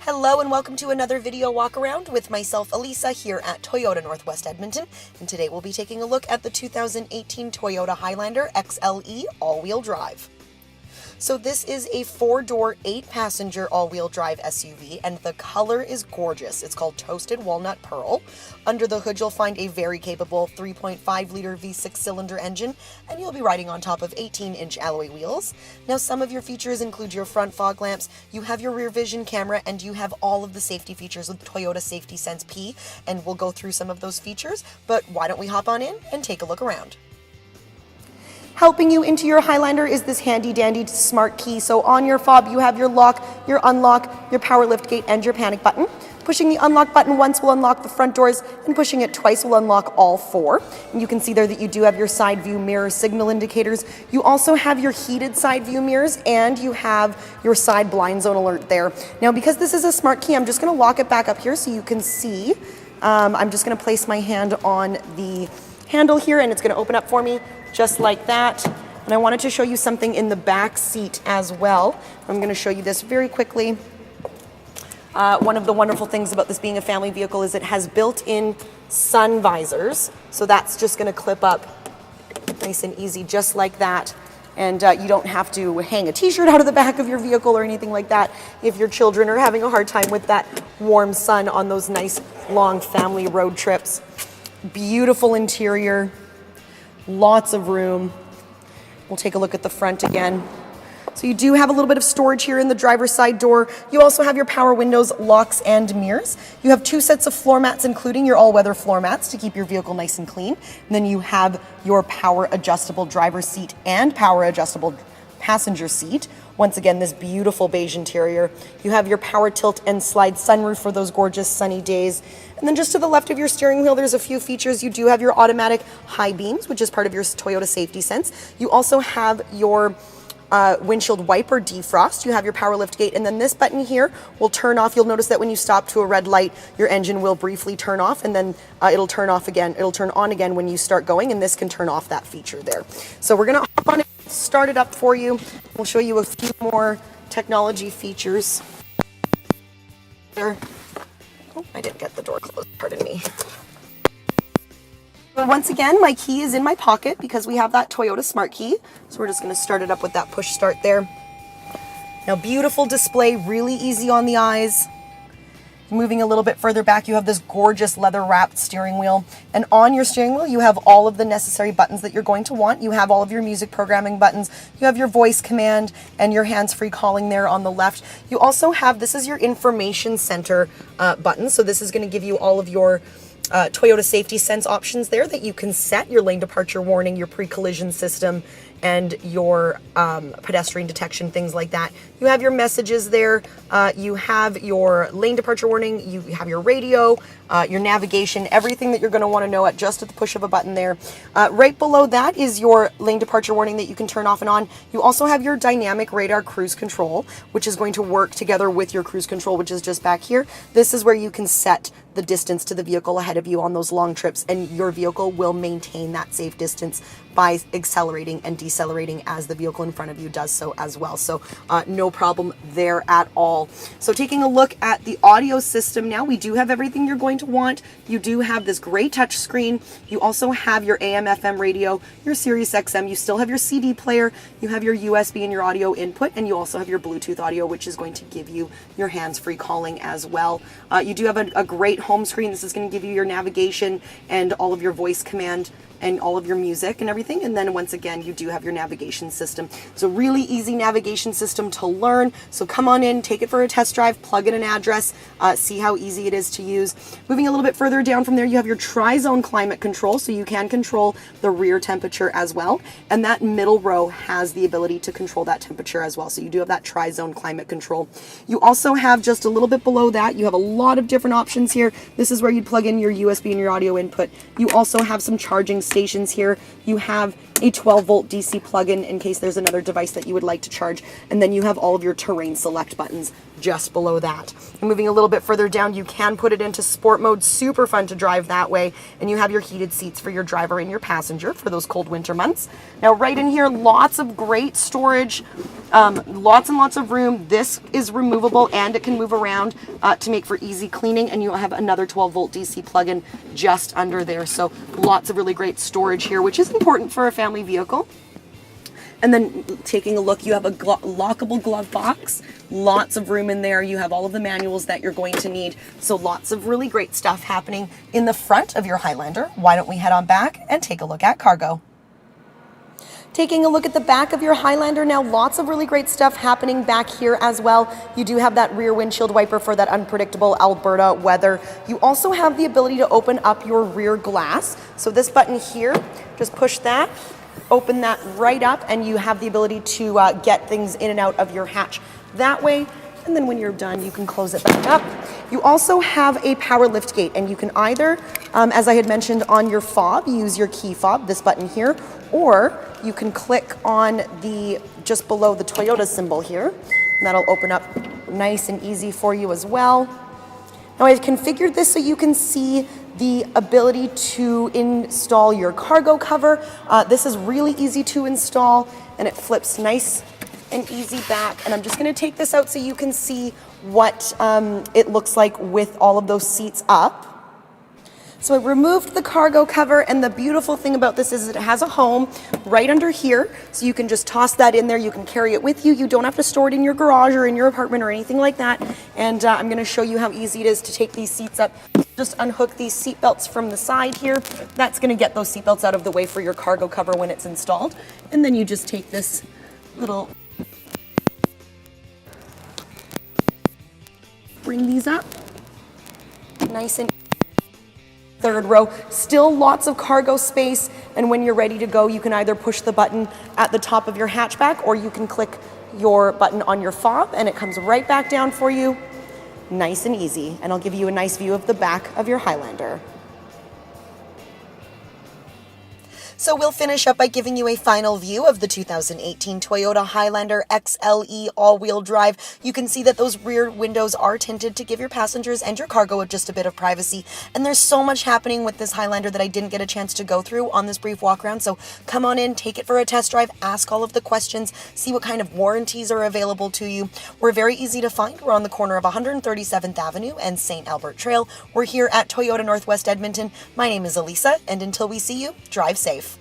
Hello and welcome to another video walk around with myself, Elisa, here at Toyota Northwest Edmonton. And today we'll be taking a look at the 2018 Toyota Highlander XLE all-wheel drive. So this is a 4-door, 8-passenger all-wheel drive SUV, and the color is gorgeous. It's called Toasted Walnut Pearl. Under the hood, you'll find a very capable 3.5-liter V6 cylinder engine, and you'll be riding on top of 18-inch alloy wheels. Now, some of your features include your front fog lamps, you have your rear vision camera, and you have all of the safety features with Toyota Safety Sense P, and we'll go through some of those features, but why don't we hop on in and take a look around. Helping you into your Highlander is this handy dandy smart key. So on your fob, you have your lock, your unlock, your power lift gate, and your panic button. Pushing the unlock button once will unlock the front doors, and pushing it twice will unlock all four. And you can see there that you do have your side view mirror signal indicators. You also have your heated side view mirrors, and you have your side blind zone alert there. Now, because this is a smart key, I'm just gonna lock it back up here so you can see. I'm just gonna place my hand on the handle here, and it's gonna open up for me just like that. And I wanted to show you something in the back seat as well. I'm going to show you this very quickly. One of the wonderful things about this being a family vehicle is it has built-in sun visors. So that's just going to clip up nice and easy, just like that. And you don't have to hang a t-shirt out of the back of your vehicle or anything like that if your children are having a hard time with that warm sun on those nice long family road trips. Beautiful interior. Lots of room. We'll take a look at the front again. So you do have a little bit of storage here in the driver's side door. You also have your power windows, locks, and mirrors. You have 2 sets of floor mats, including your all-weather floor mats to keep your vehicle nice and clean. And then you have your power adjustable driver's seat and power adjustable passenger seat. Once again, this beautiful beige interior. You have your power tilt and slide sunroof for those gorgeous sunny days. And then just to the left of your steering wheel, there's a few features. You do have your automatic high beams, which is part of your Toyota Safety Sense. You also have your windshield wiper defrost. You have your power lift gate, and then this button here will turn off. You'll notice that when you stop to a red light, your engine will briefly turn off, and then it'll turn off again. It'll turn on again when you start going, and this can turn off that feature there. So we're gonna hop on it, start it up for you. We'll show you a few more technology features. There. Oh, I didn't get the door closed, pardon me. Once again, my key is in my pocket because we have that Toyota Smart Key. So we're just gonna start it up with that push start there. Now, beautiful display, really easy on the eyes. Moving a little bit further back, you have this gorgeous leather-wrapped steering wheel. And on your steering wheel, you have all of the necessary buttons that you're going to want. You have all of your music programming buttons. You have your voice command and your hands-free calling there on the left. You also have, this is your information center button. So this is going to give you all of your Toyota Safety Sense options there that you can set, your lane departure warning, your pre-collision system, and your pedestrian detection, things like that. You have your messages there. You have your lane departure warning. You have your radio, your navigation, everything that you're going to want to know at just at the push of a button there. Right below that is your lane departure warning that you can turn off and on. You also have your dynamic radar cruise control, which is going to work together with your cruise control, which is just back here. This is where you can set the distance to the vehicle ahead of you on those long trips, and your vehicle will maintain that safe distance by accelerating and decelerating as the vehicle in front of you does so as well. So no problem there at all. So taking a look at the audio system now, we do have everything you're going to want. You do have this great touch screen. You also have your AM FM radio, your Sirius XM. You still have your CD player. You have your USB and your audio input, and you also have your Bluetooth audio, which is going to give you your hands-free calling as well. You do have a great home screen. This is going to give you your navigation and all of your voice command and all of your music and everything. And then once again, you do have your navigation system. It's a really easy navigation system to learn. So come on in, take it for a test drive, plug in an address, see how easy it is to use. Moving a little bit further down from there, you have your tri-zone climate control. So you can control the rear temperature as well. And that middle row has the ability to control that temperature as well. So you do have that tri-zone climate control. You also have just a little bit below that, you have a lot of different options here. This is where you'd plug in your USB and your audio input. You also have some charging stations here. You have a 12-volt DC plug-in in case there's another device that you would like to charge. And then you have all of your terrain select buttons just below that. And moving a little bit further down, you can put it into sport mode. Super fun to drive that way. And you have your heated seats for your driver and your passenger for those cold winter months. Now right in here, lots of great storage. Lots and lots of room. This is removable and it can move around to make for easy cleaning, and you'll have another 12-volt DC plug-in just under there. So lots of really great storage here, which is important for a family vehicle. And then taking a look, you have a lockable glove box, lots of room in there. You have all of the manuals that you're going to need. So lots of really great stuff happening in the front of your Highlander. Why don't we head on back and take a look at cargo? Taking a look at the back of your Highlander now, lots of really great stuff happening back here as well. You do have that rear windshield wiper for that unpredictable Alberta weather. You also have the ability to open up your rear glass. So this button here, just push that, open that right up, and you have the ability to get things in and out of your hatch that way. And then when you're done, you can close it back up. You also have a power lift gate, and you can either, as I had mentioned on your fob, use your key fob, this button here, or you can click on the, just below the Toyota symbol here, and that'll open up nice and easy for you as well. Now I've configured this so you can see the ability to install your cargo cover. This is really easy to install, and it flips nice and easy back. And I'm just gonna take this out so you can see what it looks like with all of those seats up. So I removed the cargo cover, and the beautiful thing about this is it has a home right under here, so you can just toss that in there. You can carry it with you. You don't have to store it in your garage or in your apartment or anything like that. And I'm gonna show you how easy it is to take these seats up. Just unhook these seat belts from the side here. That's gonna get those seat belts out of the way for your cargo cover when it's installed. And then you just take this little, bring these up, nice and third row. Still lots of cargo space, and when you're ready to go, you can either push the button at the top of your hatchback, or you can click your button on your fob and it comes right back down for you. Nice and easy, and I'll give you a nice view of the back of your Highlander. So we'll finish up by giving you a final view of the 2018 Toyota Highlander XLE all-wheel drive. You can see that those rear windows are tinted to give your passengers and your cargo just a bit of privacy. And there's so much happening with this Highlander that I didn't get a chance to go through on this brief walk around. So come on in, take it for a test drive, ask all of the questions, see what kind of warranties are available to you. We're very easy to find. We're on the corner of 137th Avenue and St. Albert Trail. We're here at Toyota Northwest Edmonton. My name is Elisa, and until we see you, drive safe.